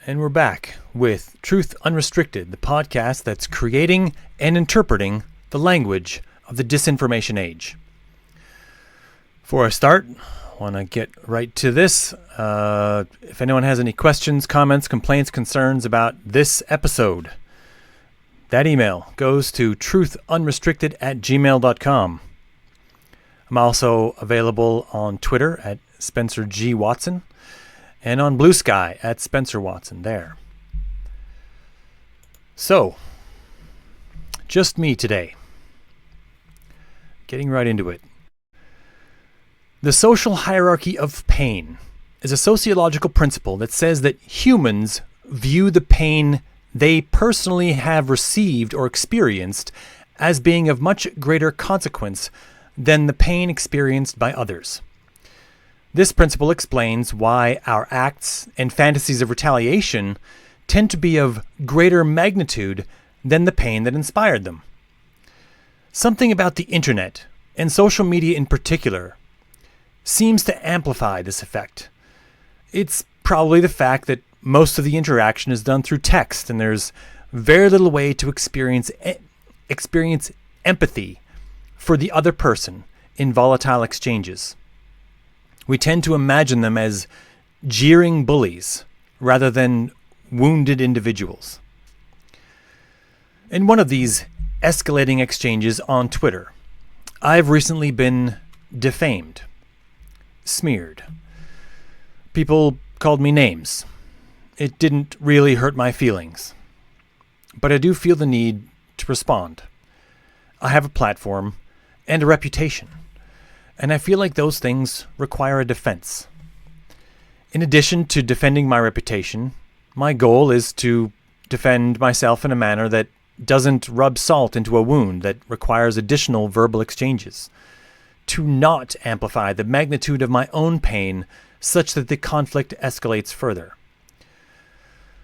And we're back with Truth Unrestricted, the podcast that's creating and interpreting the language of the disinformation age. Before I start, I want to get right to this. If anyone has any questions, comments, complaints, concerns about this episode, that email goes to truthunrestricted@gmail.com. I'm also available on Twitter at Spencer G. Watson and on Blue Sky at Spencer Watson there. So, just me today. Getting right into it. The social hierarchy of pain is a sociological principle that says that humans view the pain they personally have received or experienced as being of much greater consequence than the pain experienced by others. This principle explains why our acts and fantasies of retaliation tend to be of greater magnitude than the pain that inspired them. Something about the internet, and social media in particular, seems to amplify this effect. It's probably the fact that most of the interaction is done through text, and there's very little way to experience empathy for the other person in volatile exchanges. We tend to imagine them as jeering bullies rather than wounded individuals. In one of these escalating exchanges on Twitter, I've recently been defamed, smeared. People called me names. It didn't really hurt my feelings, but I do feel the need to respond. I have a platform and a reputation, and I feel like those things require a defense. In addition to defending my reputation, my goal is to defend myself in a manner that doesn't rub salt into a wound that requires additional verbal exchanges, to not amplify the magnitude of my own pain such that the conflict escalates further.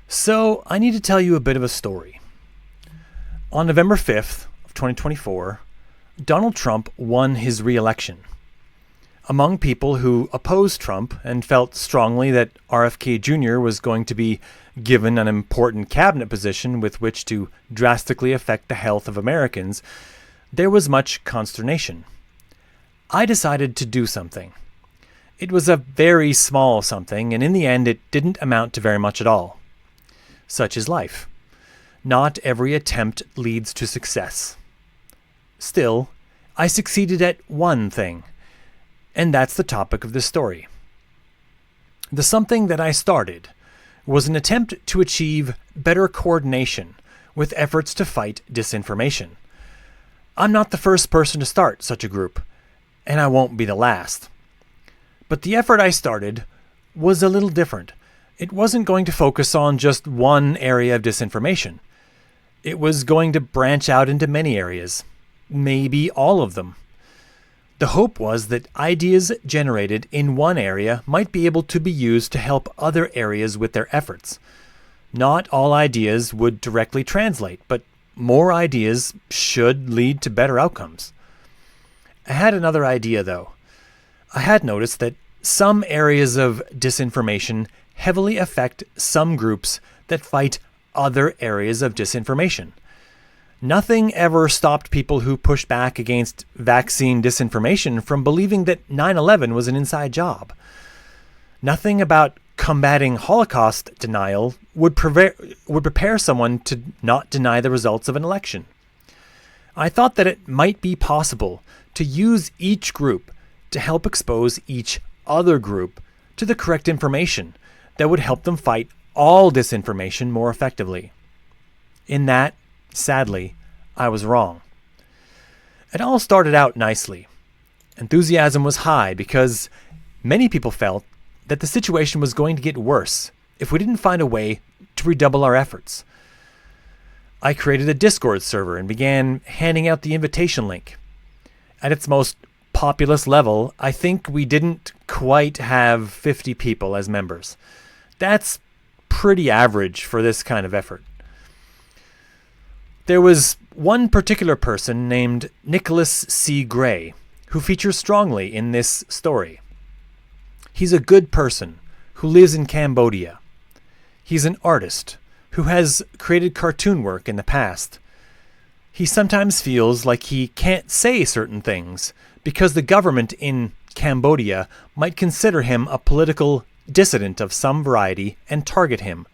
So I need to tell you a bit of a story. On November 5th of 2024, Donald Trump won his re-election. Among people who opposed Trump and felt strongly that RFK Jr. was going to be given an important cabinet position with which to drastically affect the health of Americans, there was much consternation. I decided to do something. It was a very small something, and in the end it didn't amount to very much at all. Such is life. Not every attempt leads to success. Still, I succeeded at one thing, and that's the topic of this story. The something that I started was an attempt to achieve better coordination with efforts to fight disinformation. I'm not the first person to start such a group, and I won't be the last. But the effort I started was a little different. It wasn't going to focus on just one area of disinformation. It was going to branch out into many areas, maybe all of them. The hope was that ideas generated in one area might be able to be used to help other areas with their efforts. Not all ideas would directly translate, but more ideas should lead to better outcomes. I had another idea, though. I had noticed that some areas of disinformation heavily affect some groups that fight other areas of disinformation. Nothing ever stopped people who pushed back against vaccine disinformation from believing that 9/11 was an inside job. Nothing about combating Holocaust denial would prepare someone to not deny the results of an election. I thought that it might be possible to use each group to help expose each other group to the correct information that would help them fight all disinformation more effectively. In that, sadly, I was wrong. It all started out nicely. Enthusiasm was high because many people felt that the situation was going to get worse if we didn't find a way to redouble our efforts. I created a Discord server and began handing out the invitation link. At its most populous level, I think we didn't quite have 50 people as members. That's pretty average for this kind of effort. There was one particular person named Nicholas C. Gray who features strongly in this story. He's a good person who lives in Cambodia. He's an artist who has created cartoon work in the past. He sometimes feels like he can't say certain things because the government in Cambodia might consider him a political dissident of some variety and target him.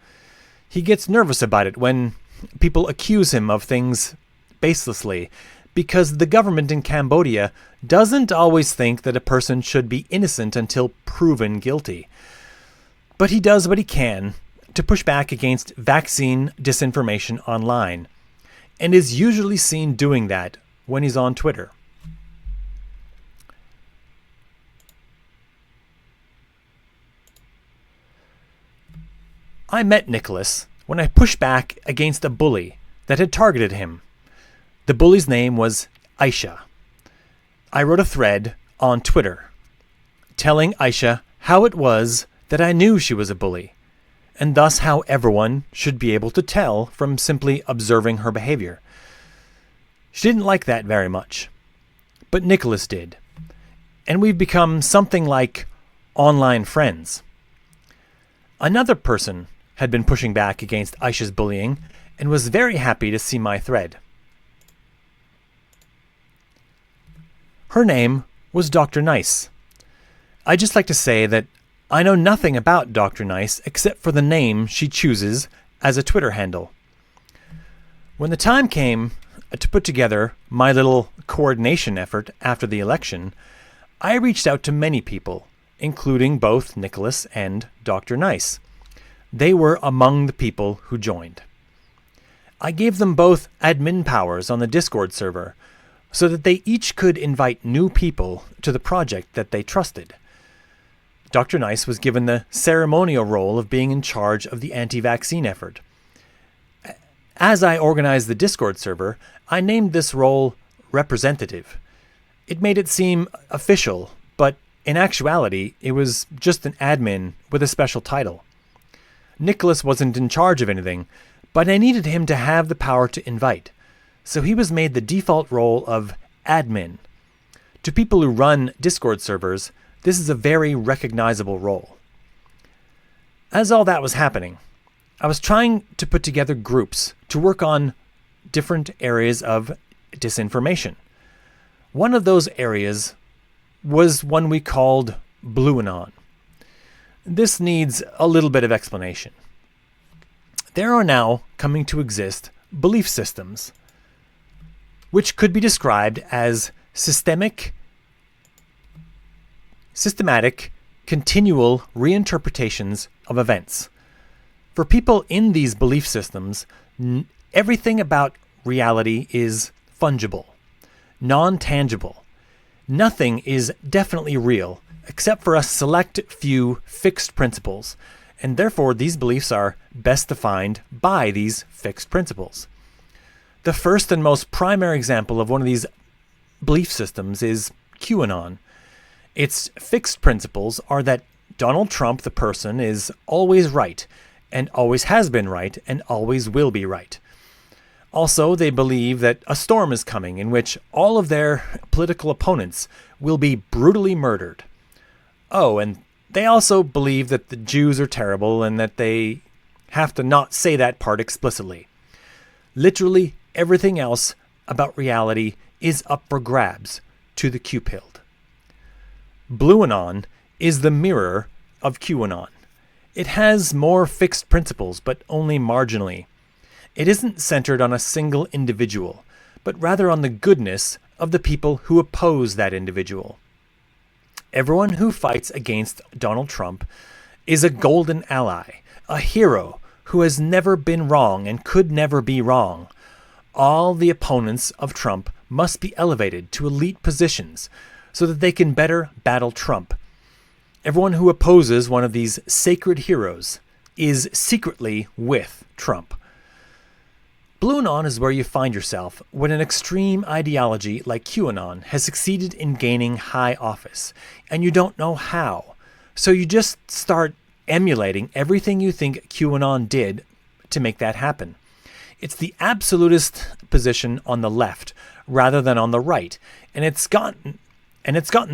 He gets nervous about it when people accuse him of things baselessly, because the government in Cambodia doesn't always think that a person should be innocent until proven guilty. But he does what he can to push back against vaccine disinformation online, and is usually seen doing that when he's on Twitter. I met Nicholas when I pushed back against a bully that had targeted him. The bully's name was Aisha. I wrote a thread on Twitter telling Aisha how it was that I knew she was a bully, and thus how everyone should be able to tell from simply observing her behavior. She didn't like that very much, but Nicholas did, and we've become something like online friends. Another person had been pushing back against Aisha's bullying and was very happy to see my thread. Her name was Dr. Nice. I'd just like to say that I know nothing about Dr. Nice except for the name she chooses as a Twitter handle. When the time came to put together my little coordination effort after the election, I reached out to many people, including both Nicholas and Dr. Nice. They were among the people who joined. I gave them both admin powers on the Discord server so that they each could invite new people to the project that they trusted. Dr. Nice was given the ceremonial role of being in charge of the anti-vaccine effort. As I organized the Discord server, I named this role Representative. It made it seem official, but in actuality, it was just an admin with a special title. Nicholas wasn't in charge of anything, but I needed him to have the power to invite, so he was made the default role of admin. To people who run Discord servers, this is a very recognizable role. As all that was happening, I was trying to put together groups to work on different areas of disinformation. One of those areas was one we called Blueanon. This needs a little bit of explanation. There are now coming to exist belief systems, which could be described as systematic, continual reinterpretations of events. For people in these belief systems, everything about reality is fungible, non-tangible. Nothing is definitely real, except for a select few fixed principles, and therefore these beliefs are best defined by these fixed principles. The first and most primary example of one of these belief systems is QAnon. Its fixed principles are that Donald Trump, the person, is always right, and always has been right, and always will be right. Also, they believe that a storm is coming in which all of their political opponents will be brutally murdered. Oh, and they also believe that the Jews are terrible and that they have to not say that part explicitly. Literally everything else about reality is up for grabs to the Q-pilled. Blueanon is the mirror of QAnon. It has more fixed principles, but only marginally. It isn't centered on a single individual, but rather on the goodness of the people who oppose that individual. Everyone who fights against Donald Trump is a golden ally, a hero who has never been wrong and could never be wrong. All the opponents of Trump must be elevated to elite positions so that they can better battle Trump. Everyone who opposes one of these sacred heroes is secretly with Trump. Blueanon is where you find yourself when an extreme ideology like QAnon has succeeded in gaining high office, and you don't know how. So you just start emulating everything you think QAnon did to make that happen. It's the absolutist position on the left rather than on the right, and it's gotten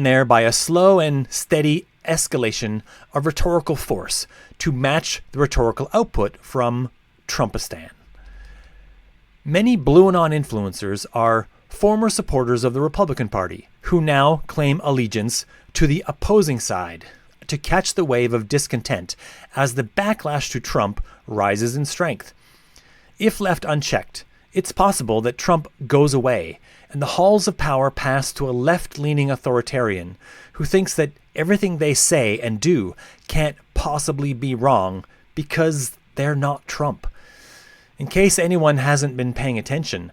there by a slow and steady escalation of rhetorical force to match the rhetorical output from Trumpistan. Many Blue Anon influencers are former supporters of the Republican Party who now claim allegiance to the opposing side to catch the wave of discontent as the backlash to Trump rises in strength. If left unchecked, it's possible that Trump goes away and the halls of power pass to a left-leaning authoritarian who thinks that everything they say and do can't possibly be wrong because they're not Trump. In case anyone hasn't been paying attention,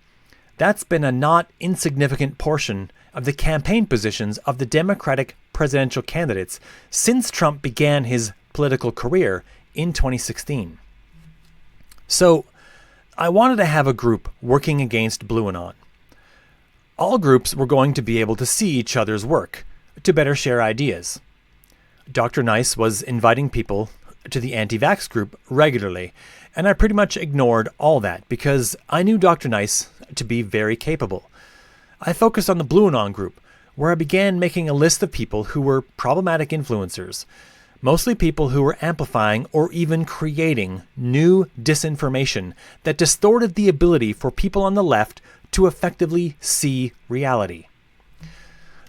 that's been a not insignificant portion of the campaign positions of the Democratic presidential candidates since Trump began his political career in 2016. So, I wanted to have a group working against Blue Anon. All groups were going to be able to see each other's work to better share ideas. Dr. Nice was inviting people to the anti-vax group regularly, and I pretty much ignored all that because I knew Dr. Nice to be very capable. I focused on the Blue Anon group, where I began making a list of people who were problematic influencers, mostly people who were amplifying or even creating new disinformation that distorted the ability for people on the left to effectively see reality.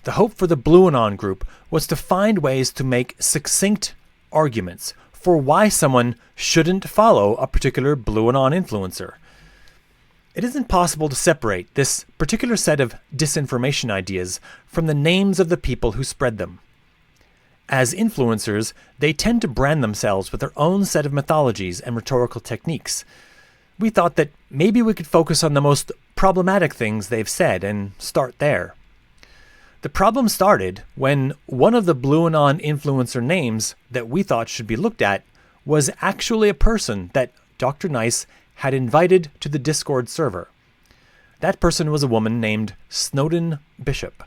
The hope for the Blue Anon group was to find ways to make succinct arguments for why someone shouldn't follow a particular Blue Anon influencer. It isn't possible to separate this particular set of disinformation ideas from the names of the people who spread them. As influencers, they tend to brand themselves with their own set of mythologies and rhetorical techniques. We thought that maybe we could focus on the most problematic things they've said and start there. The problem started when one of the Blue Anon influencer names that we thought should be looked at was actually a person that Dr. Nice had invited to the Discord server. That person was a woman named Snowden Bishop.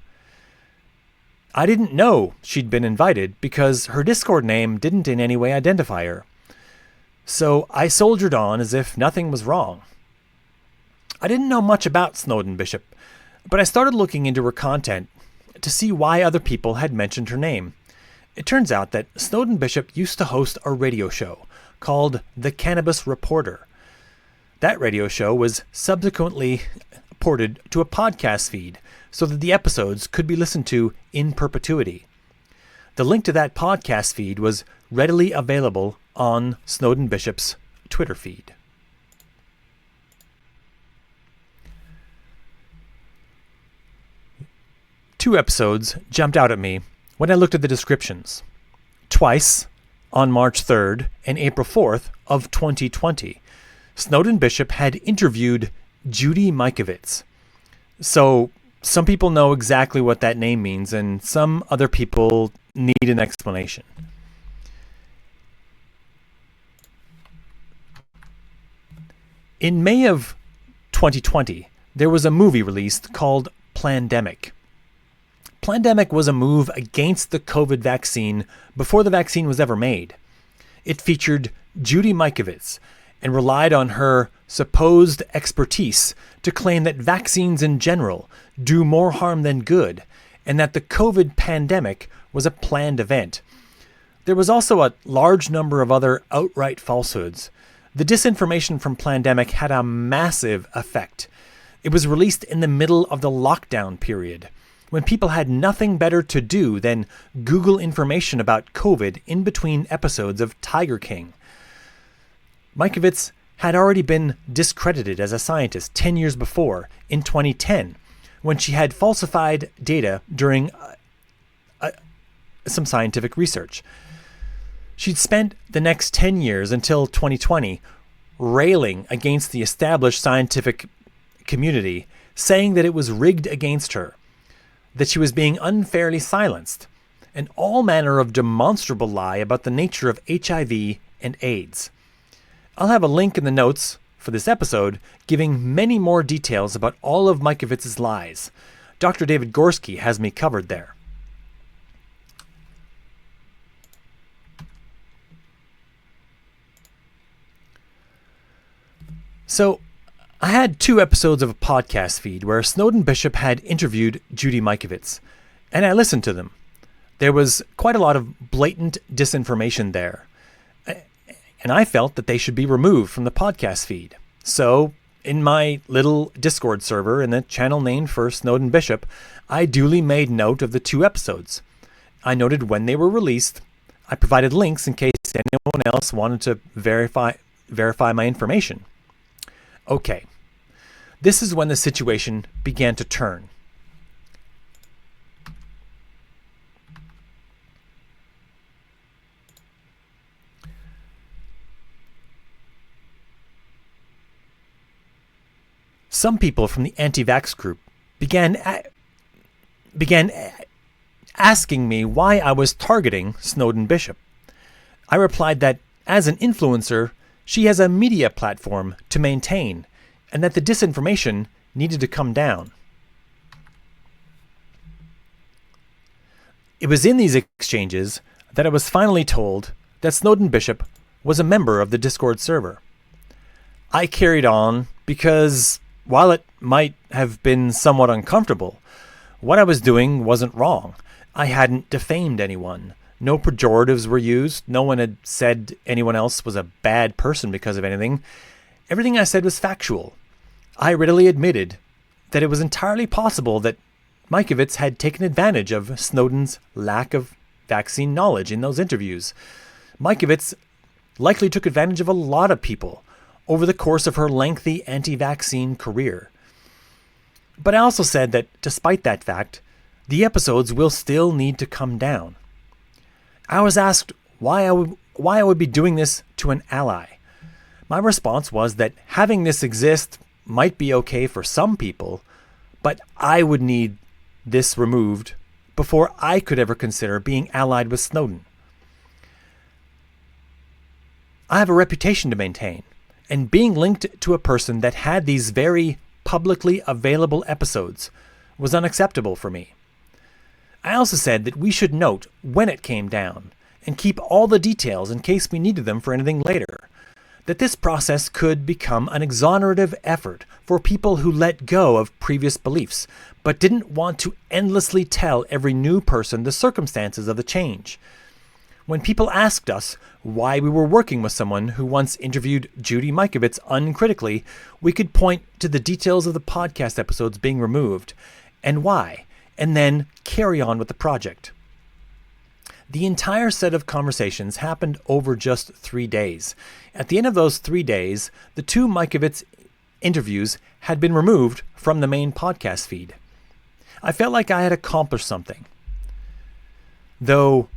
I didn't know she'd been invited because her Discord name didn't in any way identify her. So I soldiered on as if nothing was wrong. I didn't know much about Snowden Bishop, but I started looking into her content to see why other people had mentioned her name. It turns out that Snowden Bishop used to host a radio show called The Cannabis Reporter. That radio show was subsequently ported to a podcast feed so that the episodes could be listened to in perpetuity. The link to that podcast feed was readily available on Snowden Bishop's Twitter feed. Two episodes jumped out at me when I looked at the descriptions. Twice, on March 3rd and April 4th of 2020, Snowden Bishop had interviewed Judy Mikovits. So some people know exactly what that name means, and some other people need an explanation. In May of 2020, there was a movie released called Plandemic. Plandemic was a move against the COVID vaccine before the vaccine was ever made. It featured Judy Mikovits and relied on her supposed expertise to claim that vaccines in general do more harm than good, and that the COVID pandemic was a planned event. There was also a large number of other outright falsehoods. The disinformation from Plandemic had a massive effect. It was released in the middle of the lockdown period, when people had nothing better to do than Google information about COVID in between episodes of Tiger King. Mikovits had already been discredited as a scientist 10 years before, in 2010, when she had falsified data during some scientific research. She'd spent the next 10 years until 2020 railing against the established scientific community, saying that it was rigged against her, that she was being unfairly silenced, and all manner of demonstrable lie about the nature of HIV and AIDS. I'll have a link in the notes for this episode giving many more details about all of Mikovits' lies. Dr. David Gorski has me covered there. So, I had 2 episodes of a podcast feed where Snowden Bishop had interviewed Judy Mikovits, and I listened to them. There was quite a lot of blatant disinformation there, and I felt that they should be removed from the podcast feed. So, in my little Discord server in the channel named for Snowden Bishop, I duly made note of the 2 episodes. I noted when they were released. I provided links in case anyone else wanted to verify my information. Okay, this is when the situation began to turn. Some people from the anti-vax group began asking me why I was targeting Snowden Bishop. I replied that, as an influencer, she has a media platform to maintain, and that the disinformation needed to come down. It was in these exchanges that I was finally told that Snowden Bishop was a member of the Discord server. I carried on because, while it might have been somewhat uncomfortable, what I was doing wasn't wrong. I hadn't defamed anyone. No pejoratives were used. No one had said anyone else was a bad person because of anything. Everything I said was factual. I readily admitted that it was entirely possible that Mikovits had taken advantage of Snowden's lack of vaccine knowledge in those interviews. Mikovits likely took advantage of a lot of people over the course of her lengthy anti-vaccine career. But I also said that, despite that fact, the episodes will still need to come down. I was asked why I would be doing this to an ally. My response was that having this exist might be okay for some people, but I would need this removed before I could ever consider being allied with Snowden. I have a reputation to maintain, and being linked to a person that had these very publicly available episodes was unacceptable for me. I also said that we should note when it came down and keep all the details in case we needed them for anything later. That this process could become an exonerative effort for people who let go of previous beliefs, but didn't want to endlessly tell every new person the circumstances of the change. When people asked us why we were working with someone who once interviewed Judy Mikovits uncritically, we could point to the details of the podcast episodes being removed and why, and then carry on with the project. The entire set of conversations happened over just 3 days. At the end of those 3 days, the 2 Mikovits interviews had been removed from the main podcast feed. I felt like I had accomplished something, though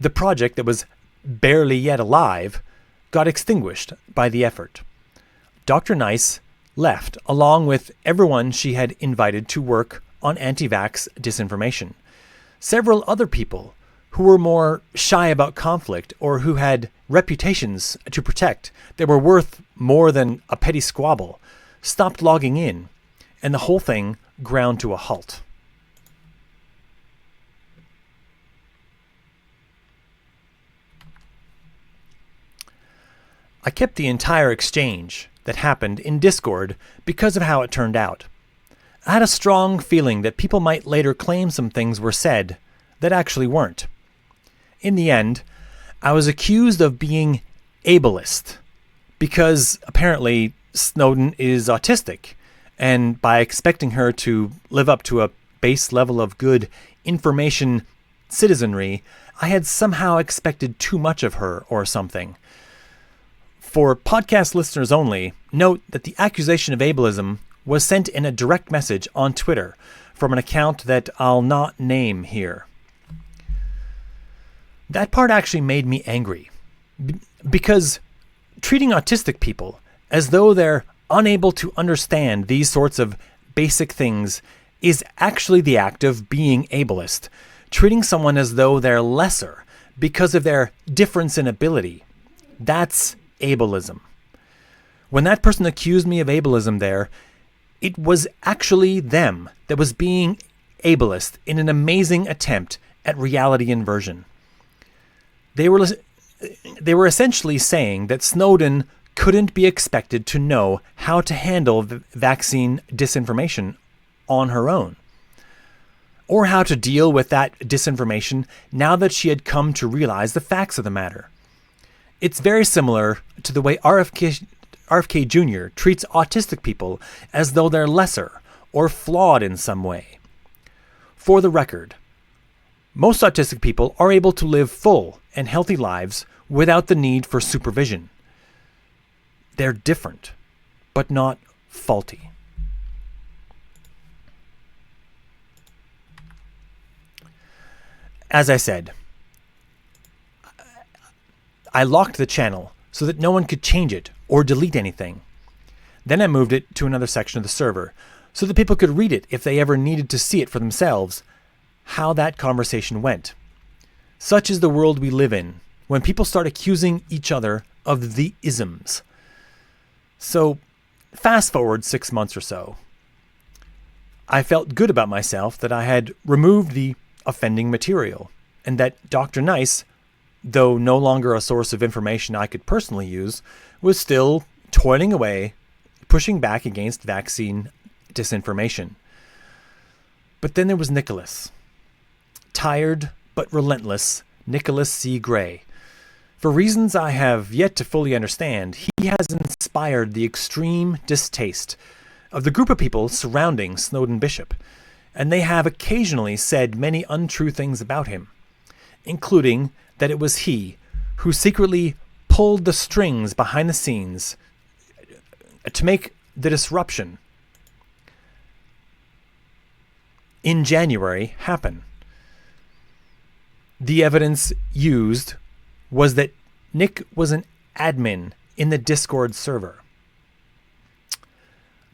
the project that was barely yet alive got extinguished by the effort. Dr. Nice left along with everyone she had invited to work on anti-vax disinformation. Several other people who were more shy about conflict or who had reputations to protect that were worth more than a petty squabble stopped logging in, and the whole thing ground to a halt. I kept the entire exchange that happened in Discord because of how it turned out. I had a strong feeling that people might later claim some things were said that actually weren't. In the end, I was accused of being ableist because apparently Snowden is autistic, and by expecting her to live up to a base level of good information citizenry, I had somehow expected too much of her or something. For podcast listeners only, note that the accusation of ableism was sent in a direct message on Twitter from an account that I'll not name here. That part actually made me angry, because treating autistic people as though they're unable to understand these sorts of basic things is actually the act of being ableist. Treating someone as though they're lesser because of their difference in ability, that's ableism. When that person accused me of ableism there, it was actually them that was being ableist in an amazing attempt at reality inversion. They were essentially saying that Snowden couldn't be expected to know how to handle vaccine disinformation on her own. or how to deal with that disinformation now that she had come to realize the facts of the matter. It's very similar to the way RFK Jr. treats autistic people as though they're lesser or flawed in some way. For the record, most autistic people are able to live full and healthy lives without the need for supervision. They're different, but not faulty. As I said, I locked the channel so that no one could change it or delete anything. Then I moved it to another section of the server so that people could read it if they ever needed to see it for themselves, how that conversation went. Such is the world we live in, when people start accusing each other of the isms. So, fast forward 6 months or so. I felt good about myself that I had removed the offending material, and that Dr. Nice, though no longer a source of information I could personally use, was still toiling away, pushing back against vaccine disinformation. But then there was Nicholas. Tired but relentless Nicholas C. Gray. For reasons I have yet to fully understand, he has inspired the extreme distaste of the group of people surrounding Snowden Bishop, and they have occasionally said many untrue things about him, including that it was he who secretly pulled the strings behind the scenes to make the disruption in January happen. The evidence used was that Nick was an admin in the Discord server.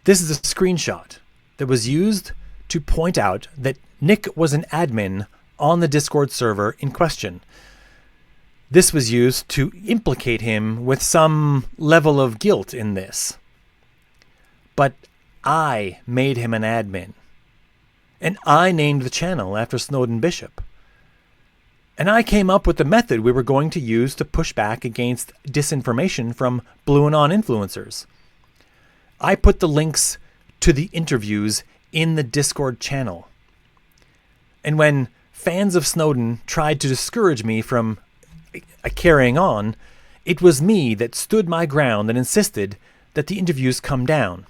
This is a screenshot that was used to point out that Nick was an admin on the Discord server in question. This was used to implicate him with some level of guilt in this. But I made him an admin. And I named the channel after Snowden Bishop. And I came up with the method we were going to use to push back against disinformation from Blue Anon influencers. I put the links to the interviews in the Discord channel. And when fans of Snowden tried to discourage me from carrying on, it was me that stood my ground and insisted that the interviews come down.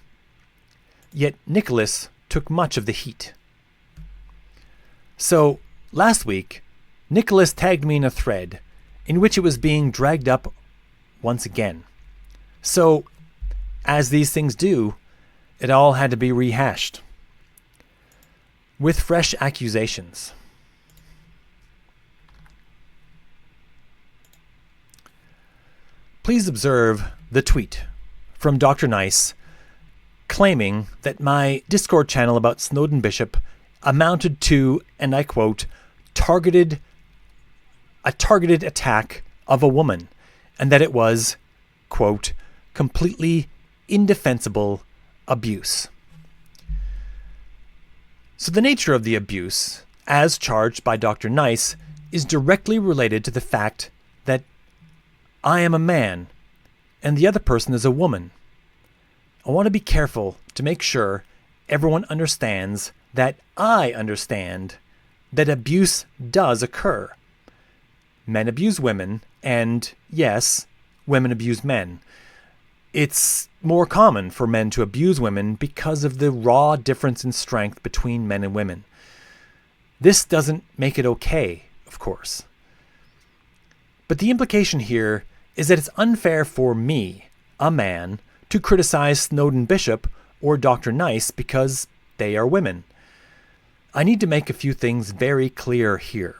Yet Nicholas took much of the heat. So, last week, Nicholas tagged me in a thread in which it was being dragged up once again. So, as these things do, it all had to be rehashed with fresh accusations. Please observe the tweet from Dr. Nice claiming that my Discord channel about Snowden Bishop amounted to, and I quote, a targeted attack of a woman, and that it was, quote, completely indefensible abuse. So the nature of the abuse, as charged by Dr. Nice, is directly related to the fact that I am a man and the other person is a woman. I want to be careful to make sure everyone understands that I understand that abuse does occur. Men abuse women, and yes, women abuse men. It's more common for men to abuse women because of the raw difference in strength between men and women. This doesn't make it okay, of course. But the implication here is that it's unfair for me, a man, to criticize Snowden Bishop or Dr. Nice because they are women. I need to make a few things very clear here.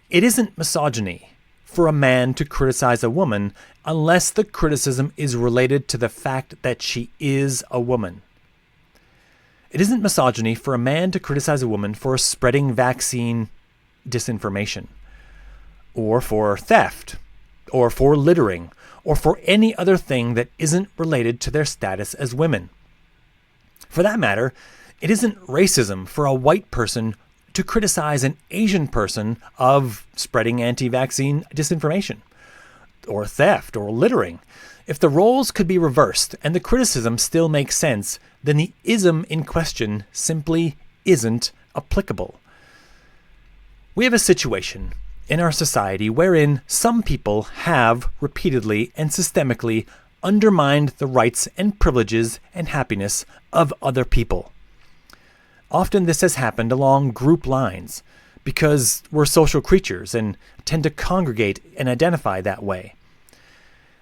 It isn't misogyny for a man to criticize a woman unless the criticism is related to the fact that she is a woman. It isn't misogyny for a man to criticize a woman for spreading vaccine disinformation, or for theft, or for littering, or for any other thing that isn't related to their status as women. For that matter, it isn't racism for a white person to criticize an Asian person of spreading anti-vaccine disinformation, or theft, or littering. If the roles could be reversed and the criticism still makes sense, then the ism in question simply isn't applicable. We have a situation in our society wherein some people have repeatedly and systemically undermined the rights and privileges and happiness of other people. Often this has happened along group lines because we're social creatures and tend to congregate and identify that way.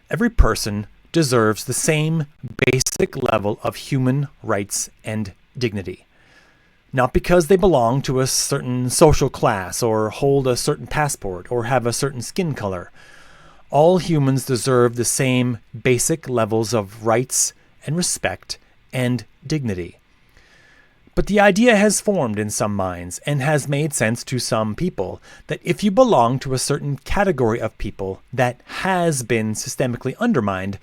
Every person deserves the same basic level of human rights and dignity. Not because they belong to a certain social class or hold a certain passport or have a certain skin color. All humans deserve the same basic levels of rights and respect and dignity. But the idea has formed in some minds and has made sense to some people that if you belong to a certain category of people that has been systemically undermined,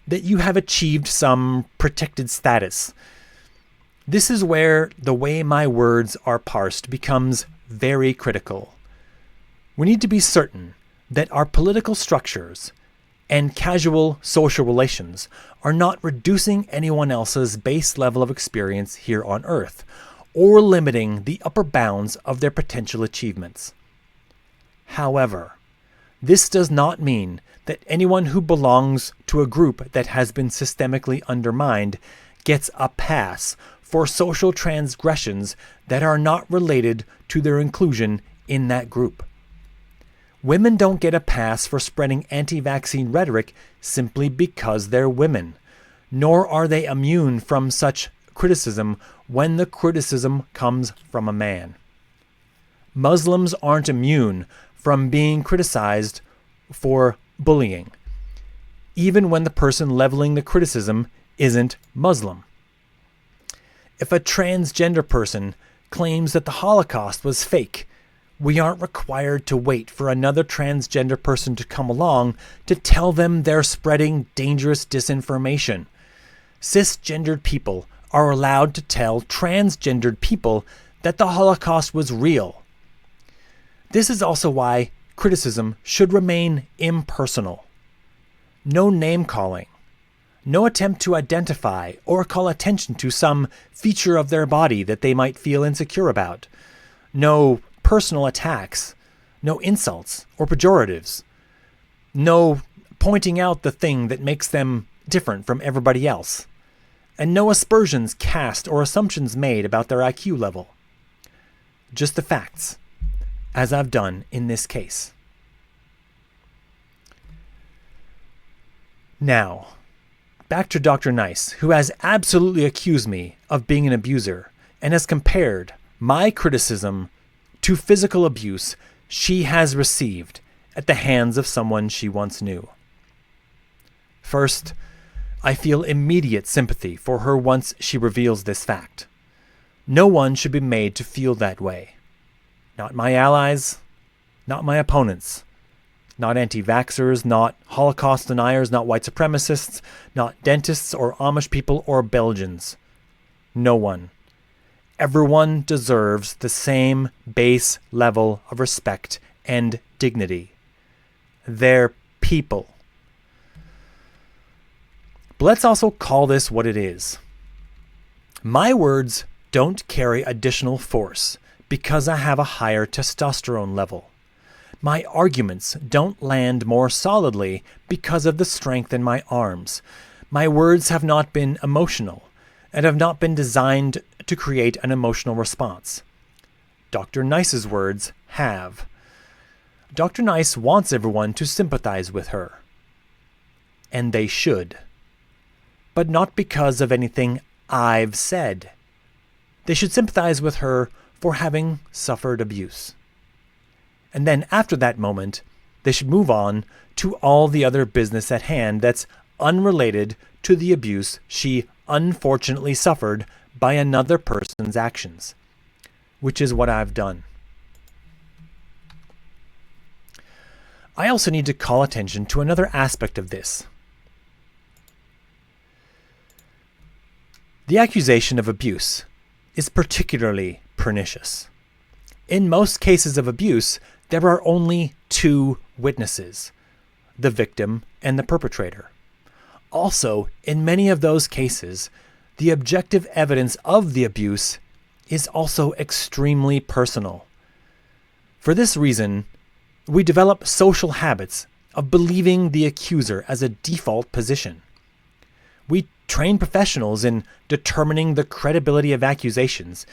that you have achieved some protected status. This is where the way my words are parsed becomes very critical. We need to be certain that our political structures and casual social relations are not reducing anyone else's base level of experience here on Earth, or limiting the upper bounds of their potential achievements. However, this does not mean that anyone who belongs to a group that has been systemically undermined gets a pass for social transgressions that are not related to their inclusion in that group. Women don't get a pass for spreading anti-vaccine rhetoric simply because they're women, nor are they immune from such criticism when the criticism comes from a man. Muslims aren't immune from being criticized for bullying, even when the person leveling the criticism isn't Muslim. If a transgender person claims that the Holocaust was fake, we aren't required to wait for another transgender person to come along to tell them they're spreading dangerous disinformation. Cisgendered people are allowed to tell transgendered people that the Holocaust was real. This is also why criticism should remain impersonal. No name-calling. No attempt to identify or call attention to some feature of their body that they might feel insecure about. No personal attacks. No insults or pejoratives. No pointing out the thing that makes them different from everybody else. And no aspersions cast or assumptions made about their IQ level. Just the facts, as I've done in this case. Now, back to Dr. Nice, who has absolutely accused me of being an abuser and has compared my criticism to physical abuse she has received at the hands of someone she once knew. First, I feel immediate sympathy for her once she reveals this fact. No one should be made to feel that way. Not my allies, not my opponents. Not anti-vaxxers, not Holocaust deniers, not white supremacists, not dentists or Amish people or Belgians. No one. Everyone deserves the same base level of respect and dignity. They're people. But let's also call this what it is. My words don't carry additional force because I have a higher testosterone level. My arguments don't land more solidly because of the strength in my arms. My words have not been emotional and have not been designed to create an emotional response. Dr. Nice's words have. Dr. Nice wants everyone to sympathize with her. And they should. But not because of anything I've said. They should sympathize with her for having suffered abuse. And then after that moment, they should move on to all the other business at hand that's unrelated to the abuse she unfortunately suffered by another person's actions, which is what I've done. I also need to call attention to another aspect of this. The accusation of abuse is particularly pernicious. In most cases of abuse, there are only two witnesses, the victim and the perpetrator. Also, in many of those cases, the objective evidence of the abuse is also extremely personal. For this reason, we develop social habits of believing the accuser as a default position. We train professionals in determining the credibility of accusations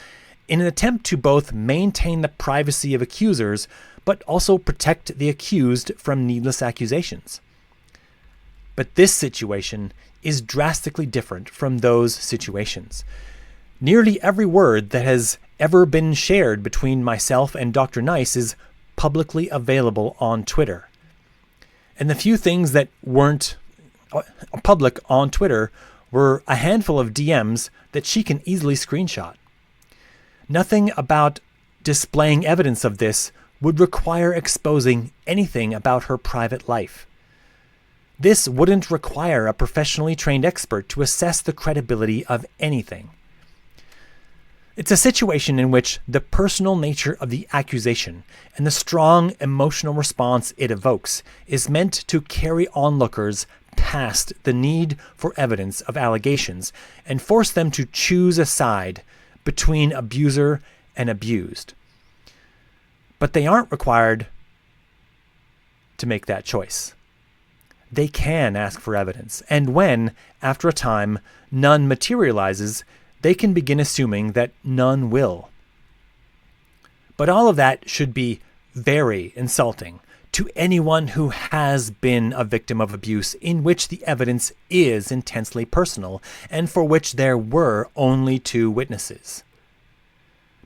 in an attempt to both maintain the privacy of accusers but also protect the accused from needless accusations. But this situation is drastically different from those situations. Nearly every word that has ever been shared between myself and Dr. Nice is publicly available on Twitter. And the few things that weren't public on Twitter were a handful of DMs that she can easily screenshot. Nothing about displaying evidence of this would require exposing anything about her private life. This wouldn't require a professionally trained expert to assess the credibility of anything. It's a situation in which the personal nature of the accusation and the strong emotional response it evokes is meant to carry onlookers past the need for evidence of allegations and force them to choose a side between abuser and abused. But they aren't required to make that choice. They can ask for evidence, and when, after a time, none materializes, they can begin assuming that none will. But all of that should be very insulting to anyone who has been a victim of abuse in which the evidence is intensely personal and for which there were only 2 witnesses.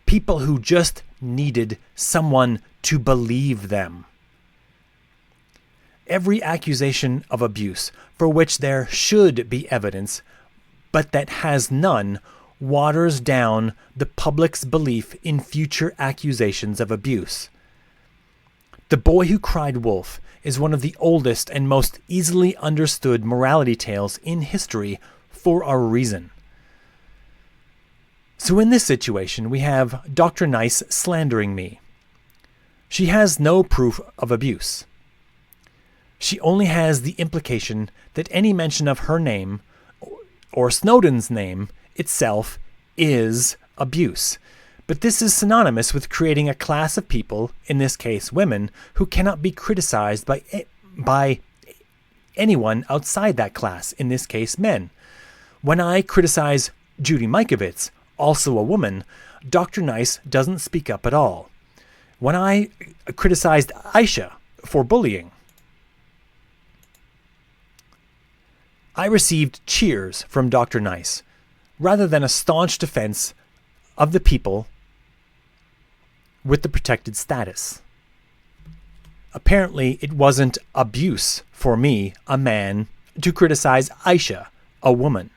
People who just needed someone to believe them. Every accusation of abuse for which there should be evidence, but that has none, waters down the public's belief in future accusations of abuse. The Boy Who Cried Wolf is one of the oldest and most easily understood morality tales in history for a reason. So in this situation, we have Dr. Nice slandering me. She has no proof of abuse. She only has the implication that any mention of her name, or Snowden's name itself, is abuse. But this is synonymous with creating a class of people, in this case women, who cannot be criticized by anyone outside that class, in this case men. When I criticize Judy Mikovits, also a woman, Dr. Nice doesn't speak up at all. When I criticized Aisha for bullying, I received cheers from Dr. Nice, rather than a staunch defense of the people with the protected status. Apparently, it wasn't abuse for me, a man, to criticize Aisha, a woman.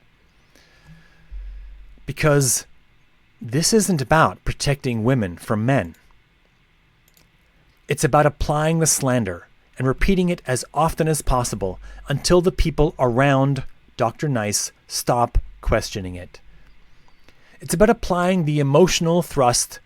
Because this isn't about protecting women from men. It's about applying the slander and repeating it as often as possible until the people around Dr. Nice stop questioning it. It's about applying the emotional thrust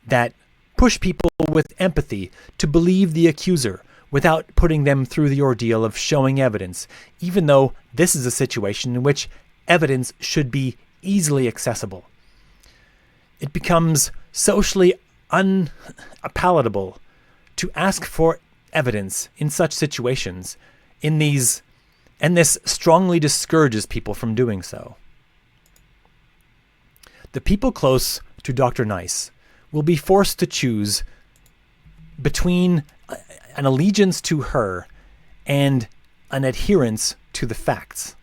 that push people with empathy to believe the accuser without putting them through the ordeal of showing evidence, even though this is a situation in which evidence should be easily accessible. It becomes socially unpalatable to ask for evidence in such situations, and this strongly discourages people from doing so. The people close to Dr. Nice will be forced to choose between an allegiance to her and an adherence to the facts.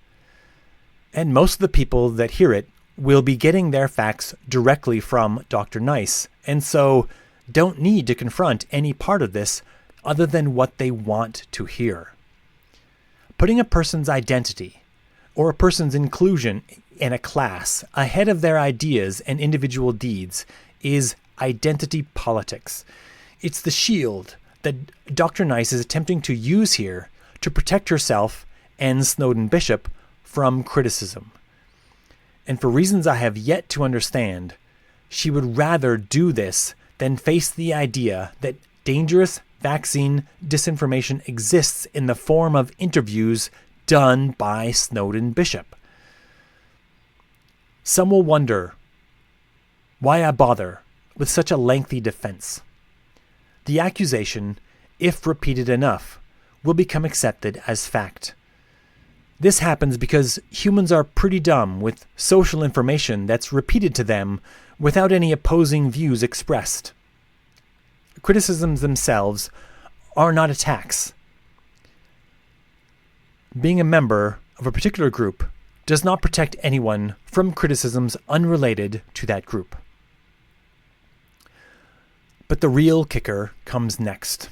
And most of the people that hear it will be getting their facts directly from Dr. Nice, and so don't need to confront any part of this other than what they want to hear. Putting a person's identity or a person's inclusion in a class ahead of their ideas and individual deeds is identity politics. It's the shield that Dr. Nice is attempting to use here to protect herself and Snowden Bishop from criticism. And for reasons I have yet to understand, she would rather do this than face the idea that dangerous vaccine disinformation exists in the form of interviews done by Snowden Bishop. Some will wonder Why I bother with such a lengthy defense? The accusation, if repeated enough, will become accepted as fact. This happens because humans are pretty dumb with social information that's repeated to them without any opposing views expressed. Criticisms themselves are not attacks. Being a member of a particular group does not protect anyone from criticisms unrelated to that group. But the real kicker comes next.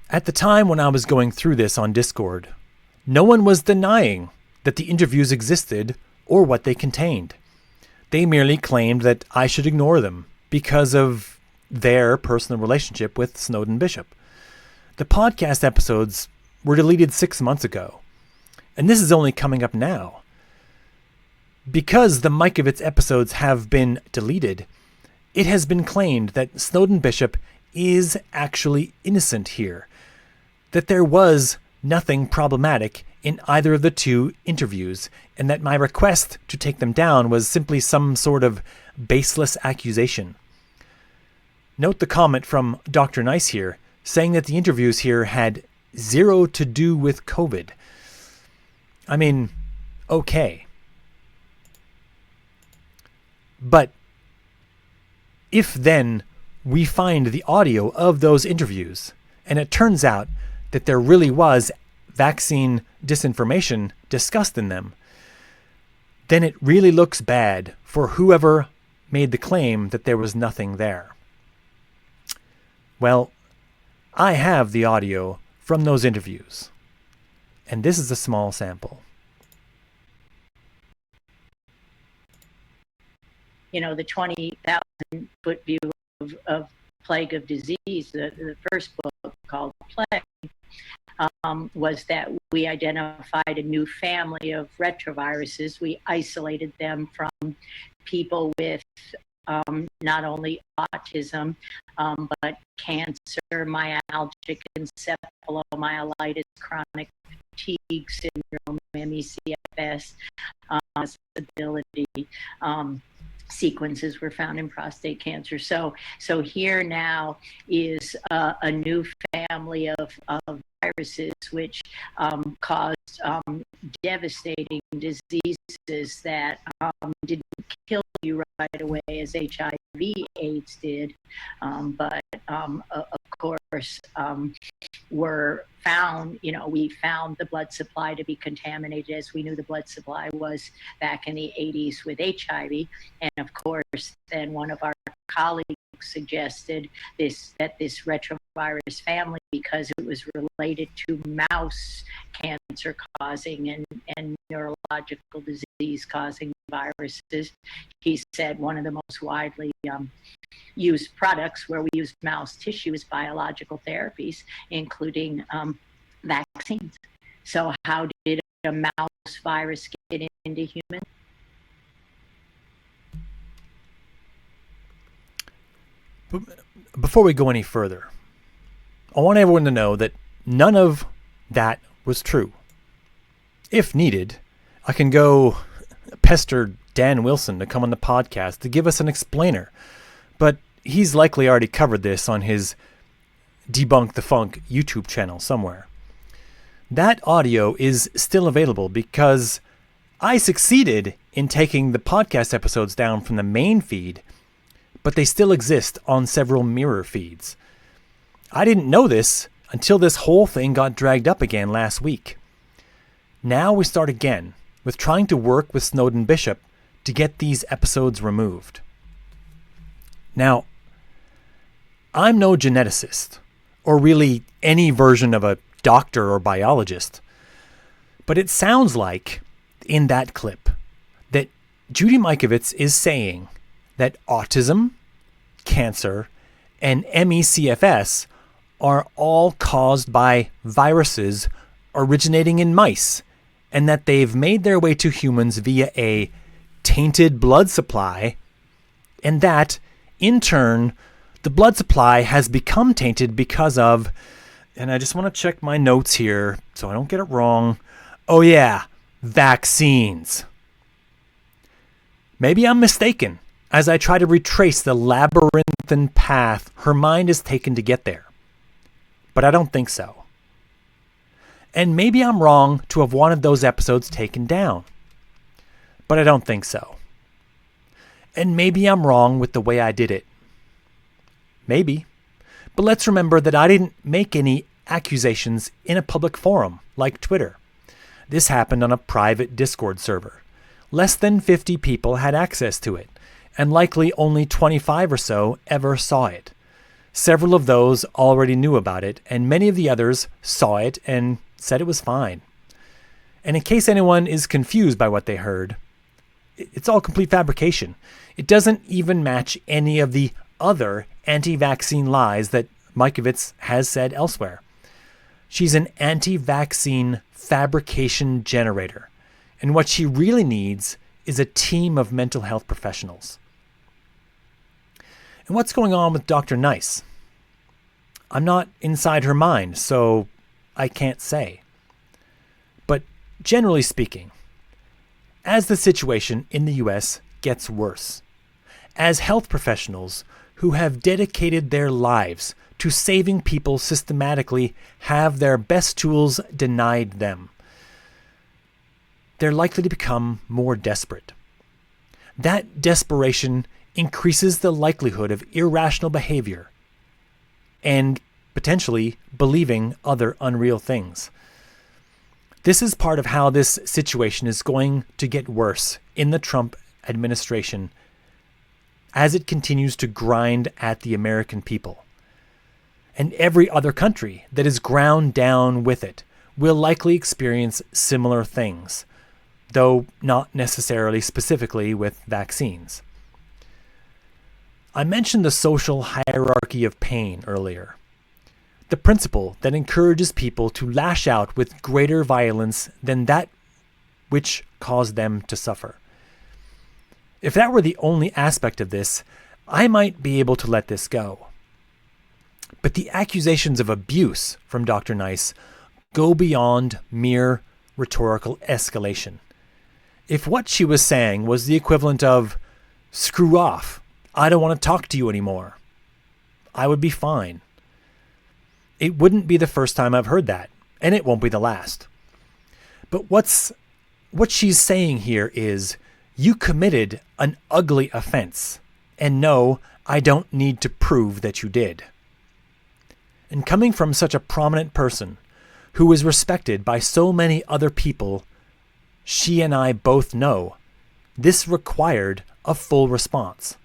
At the time when I was going through this on Discord, no one was denying that the interviews existed or what they contained. They merely claimed that I should ignore them because of their personal relationship with Snowden Bishop. The podcast episodes were deleted 6 months ago, and this is only coming up now. Because the Mikovits episodes have been deleted, it has been claimed that Snowden Bishop is actually innocent here, that there was nothing problematic in either of the two interviews, and that my request to take them down was simply some sort of baseless accusation. Note the comment from Dr. Nice here, saying that the interviews here had zero to do with COVID. I mean, okay. But if then we find the audio of those interviews, and it turns out that there really was vaccine disinformation discussed in them, then it really looks bad for whoever made the claim that there was nothing there. Well, I have the audio from those interviews, and this is a small sample. The 20,000 foot view of Plague of Disease, the first book called Plague, was that we identified a new family of retroviruses. We isolated them from people with not only autism, but cancer, myalgic encephalomyelitis, chronic fatigue syndrome, ME/CFS, disability. Sequences were found in prostate cancer. So here now is a new family of viruses which caused devastating diseases that didn't kill you right away as HIV/AIDS did, but of course were found, we found the blood supply to be contaminated, as we knew the blood supply was back in the 80s with HIV. And of course, then one of our colleagues suggested that this retrovirus family, because it was related to mouse cancer causing and neurological disease causing viruses, he said one of the most widely used products where we use mouse tissue is biological therapies, including vaccines. So how did a mouse virus get into humans? Before we go any further, I want everyone to know that none of that was true. If needed, I can go pester Dan Wilson to come on the podcast to give us an explainer, but he's likely already covered this on his Debunk the Funk YouTube channel somewhere. That audio is still available because I succeeded in taking the podcast episodes down from the main feed, but they still exist on several mirror feeds. I didn't know this until this whole thing got dragged up again last week. Now we start again with trying to work with Snowden Bishop to get these episodes removed. Now, I'm no geneticist, or really any version of a doctor or biologist, but it sounds like, in that clip, that Judy Mikovits is saying that autism, cancer, and ME/CFS are all caused by viruses originating in mice, and that they've made their way to humans via a tainted blood supply, and that, in turn, the blood supply has become tainted because of, and I just want to check my notes here so I don't get it wrong, Oh yeah, vaccines. Maybe I'm mistaken as I try to retrace the labyrinthine path her mind has taken to get there. But I don't think so. And maybe I'm wrong to have wanted those episodes taken down. But I don't think so. And maybe I'm wrong with the way I did it. Maybe. But let's remember that I didn't make any accusations in a public forum like Twitter. This happened on a private Discord server. Less than 50 people had access to it, and likely only 25 or so ever saw it. Several of those already knew about it, and many of the others saw it and said it was fine. And in case anyone is confused by what they heard, it's all complete fabrication. It doesn't even match any of the other anti-vaccine lies that Mikovits has said elsewhere. She's an anti-vaccine fabrication generator, and what she really needs is a team of mental health professionals. And what's going on with Dr. Nice? I'm not inside her mind, so I can't say. But generally speaking, as the situation in the US gets worse, as health professionals who have dedicated their lives to saving people systematically have their best tools denied them, they're likely to become more desperate. That desperation increases the likelihood of irrational behavior and potentially believing other unreal things. This is part of how this situation is going to get worse in the Trump administration as it continues to grind at the American people. And every other country that is ground down with it will likely experience similar things, though not necessarily specifically with vaccines. I mentioned the social hierarchy of pain earlier, the principle that encourages people to lash out with greater violence than that which caused them to suffer. If that were the only aspect of this, I might be able to let this go. But the accusations of abuse from Dr. Nice go beyond mere rhetorical escalation. If what she was saying was the equivalent of, "Screw off, I don't want to talk to you anymore," I would be fine. It wouldn't be the first time I've heard that, and it won't be the last. But what she's saying here is, you committed an ugly offense, and no, I don't need to prove that you did. And coming from such a prominent person who is respected by so many other people she and I both know, this required a full response.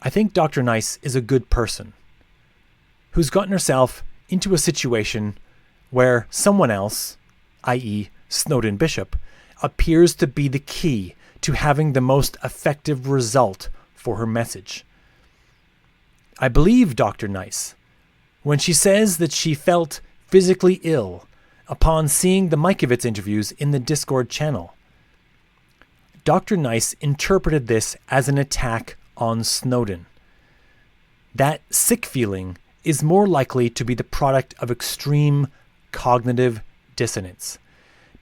I think Dr. Nice is a good person who's gotten herself into a situation where someone else, i.e. Snowden Bishop, appears to be the key to having the most effective result for her message. I believe Dr. Nice when she says that she felt physically ill upon seeing the Mikovits interviews in the Discord channel. Dr. Nice interpreted this as an attack on Snowden. That sick feeling is more likely to be the product of extreme cognitive dissonance.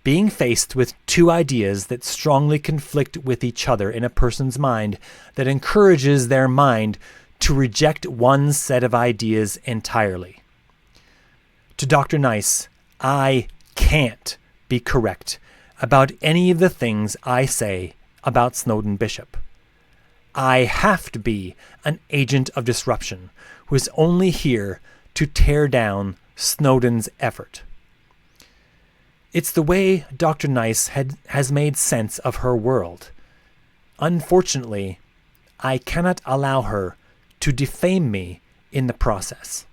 Being faced with two ideas that strongly conflict with each other in a person's mind that encourages their mind to reject one set of ideas entirely. To Dr. Nice, I can't be correct about any of the things I say about Snowden Bishop. I have to be an agent of disruption who is only here to tear down Snowden's effort. It's the way Dr. Nice has made sense of her world. Unfortunately, I cannot allow her to defame me in the process.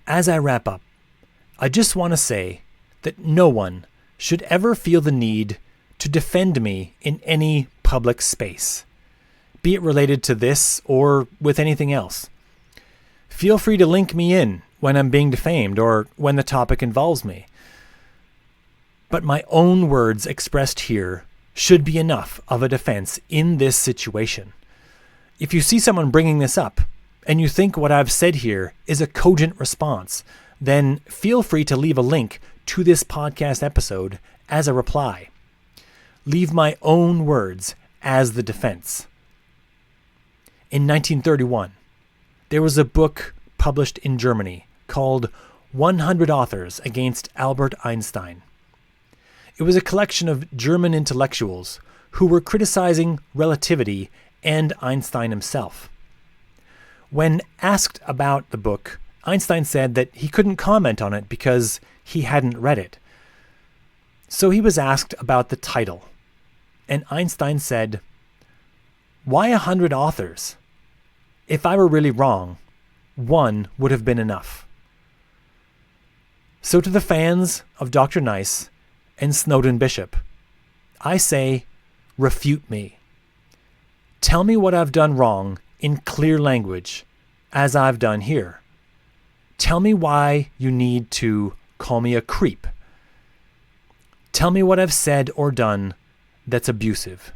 As I wrap up, I just want to say that no one should ever feel the need to defend me in any public space, be it related to this or with anything else. Feel free to link me in when I'm being defamed or when the topic involves me. But my own words expressed here should be enough of a defense in this situation. If you see someone bringing this up and you think what I've said here is a cogent response, then feel free to leave a link to this podcast episode as a reply. Leave my own words as the defense. In 1931, there was a book published in Germany called 100 Authors Against Albert Einstein. It was a collection of German intellectuals who were criticizing relativity and Einstein himself. When asked about the book, Einstein said that he couldn't comment on it because he hadn't read it. So he was asked about the title, and Einstein said, "Why 100 authors? If I were really wrong, one would have been enough." So to the fans of Dr. Nice and Snowden Bishop, I say, refute me. Tell me what I've done wrong in clear language, as I've done here. Tell me why you need to call me a creep. Tell me what I've said or done that's abusive.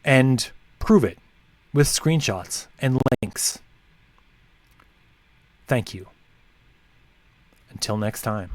And prove it with screenshots and links. Thank you. Until next time.